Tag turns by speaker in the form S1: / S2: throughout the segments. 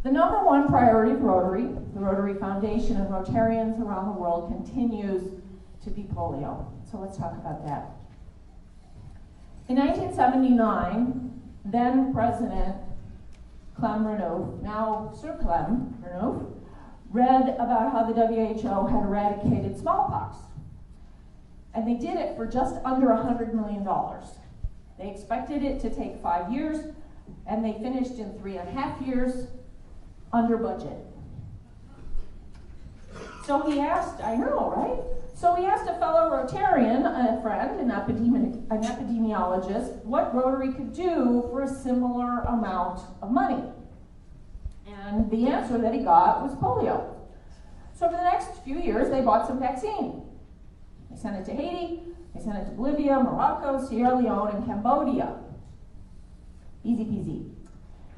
S1: The number one priority of Rotary, the Rotary Foundation, and Rotarians around the world continues to be polio. So let's talk about that. In 1979, then President Clem Renouf, now Sir Clem Renouf, read about how the WHO had eradicated smallpox. And they did it for just under $100 million. They expected it to take 5 years, and they finished in 3.5 years under budget. So he asked, I know, right? So he asked a fellow Rotarian, a friend, an epidemiologist, what Rotary could do for a similar amount of money. And the answer that he got was polio. So for the next few years, they bought some vaccine. They sent it to Haiti, they sent it to Bolivia, Morocco, Sierra Leone, and Cambodia. Easy peasy.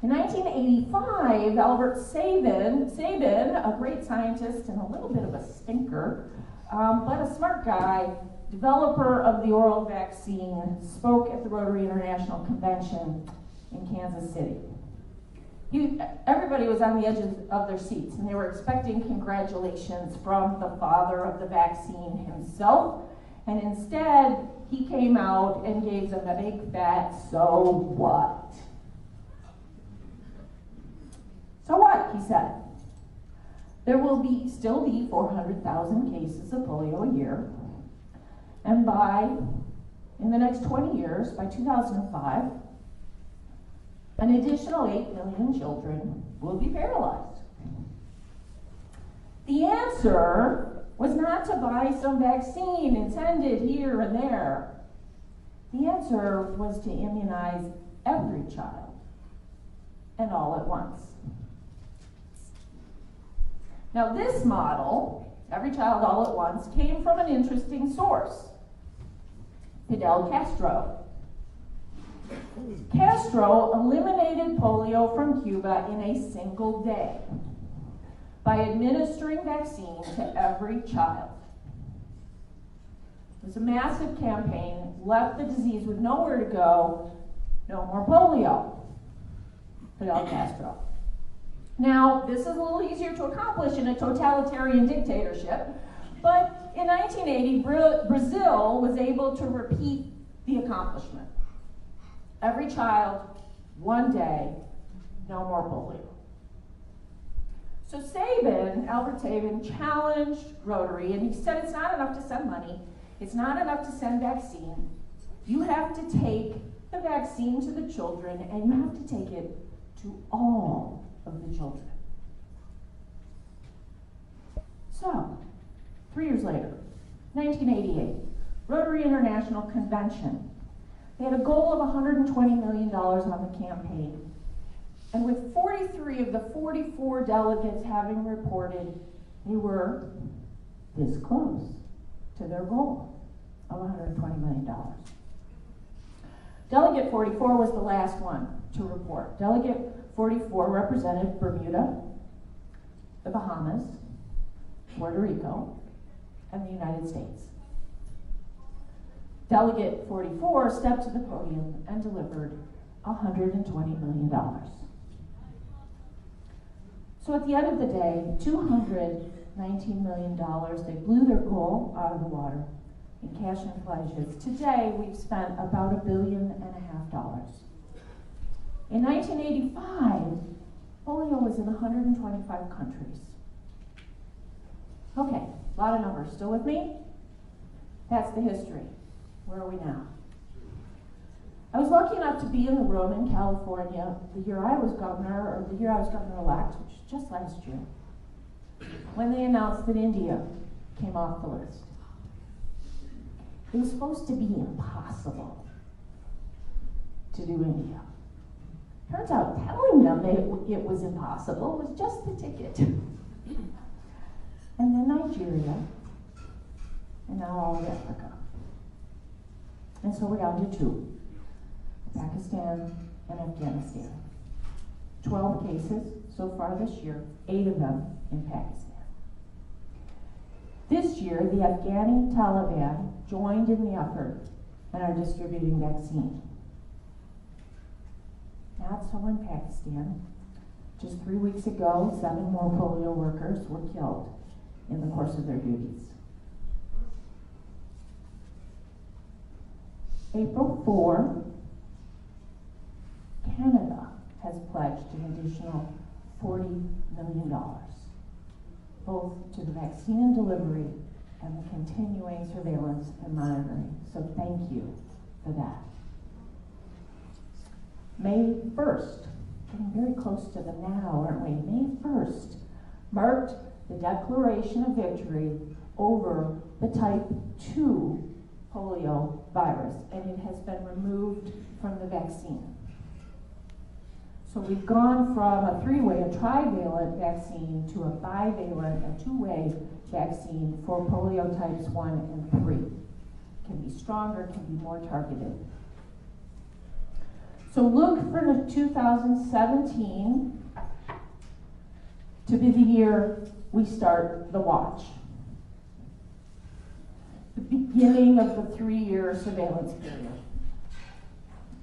S1: In 1985, Albert Sabin, a great scientist and a little bit of a stinker, but a smart guy, developer of the oral vaccine, spoke at the Rotary International Convention in Kansas City. Everybody was on the edges of their seats, and they were expecting congratulations from the father of the vaccine himself, and instead, he came out and gave them a big fat, so what? So what, he said. There will still be 400,000 cases of polio a year, and in the next 20 years, by 2005, an additional 8 million children will be paralyzed. The answer was not to buy some vaccine and send it here and there. The answer was to immunize every child, and all at once. Now this model, every child all at once, came from an interesting source, Fidel Castro. Castro eliminated polio from Cuba in a single day by administering vaccine to every child. It was a massive campaign, left the disease with nowhere to go, no more polio. Fidel Castro. Now, this is a little easier to accomplish in a totalitarian dictatorship, but in 1980, Brazil was able to repeat the accomplishment. Every child, one day, no more polio. So Albert Sabin, challenged Rotary, and he said it's not enough to send money, it's not enough to send vaccine. You have to take the vaccine to the children, and you have to take it to all of the children. So, 3 years later, 1988, Rotary International Convention. They had a goal of $120 million on the campaign. And with 43 of the 44 delegates having reported, they were this close to their goal of $120 million. Delegate 44 was the last one to report. Delegate 44 represented Bermuda, the Bahamas, Puerto Rico, and the United States. Delegate 44 stepped to the podium and delivered $120 million. So at the end of the day, $219 million, they blew their goal out of the water in cash and pledges. Today, we've spent about $1.5 billion. In 1985, polio was in 125 countries. Okay, a lot of numbers. Still with me? That's the history. Where are we now? I was lucky enough to be in the room in California the year I was governor, or the year I was governor-elect, which was just last year, when they announced that India came off the list. It was supposed to be impossible to do India. Turns out telling them that it was impossible was just the ticket. And then Nigeria, and now all of Africa. And so we're down to 2, Pakistan and Afghanistan. 12 cases so far this year, 8 of them in Pakistan. This year, the Afghani Taliban joined in the effort and are distributing vaccine. Not so in Pakistan. Just 3 weeks ago, 7 more polio workers were killed in the course of their duties. April 4, Canada has pledged an additional $40 million, both to the vaccine delivery and the continuing surveillance and monitoring. So thank you for that. May 1st, getting very close to the now, aren't we? May 1st marked the declaration of victory over the type 2 polio virus, and it has been removed from the vaccine. So we've gone from a 3-way, a trivalent vaccine, to a bivalent, a 2-way vaccine for polio types 1 and 3. Can be stronger, can be more targeted. So look for 2017 to be the year we start the watch. The beginning of the 3-year surveillance period.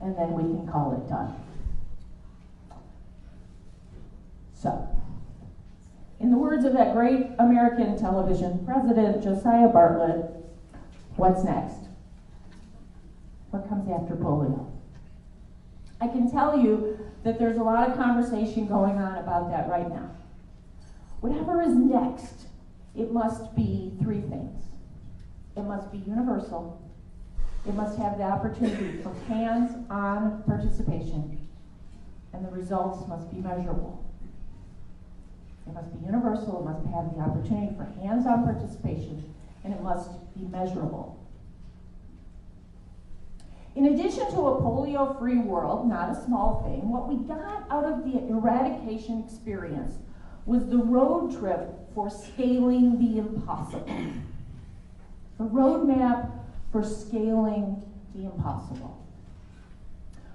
S1: And then we can call it done. So, in the words of that great American television president, Josiah Bartlett, what's next? What comes after polio? I can tell you that there's a lot of conversation going on about that right now. Whatever is next, it must be 3 things. It must be universal. It must have the opportunity for hands-on participation, and the results must be measurable. It must be universal, it must have the opportunity for hands-on participation, and it must be measurable. In addition to a polio-free world, not a small thing, what we got out of the eradication experience was the road trip for scaling the impossible. The roadmap for scaling the impossible.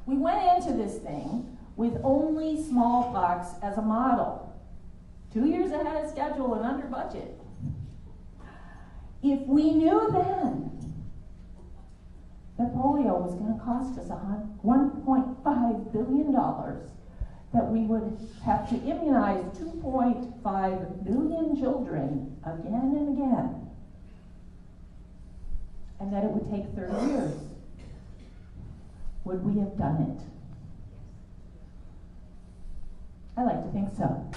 S1: We went into this thing with only smallpox as a model. 2 years ahead of schedule and under budget. If we knew then that polio was going to cost us $1.5 billion, that we would have to immunize 2.5 million children again and again, and that it would take 30 years, would we have done it? I like to think so.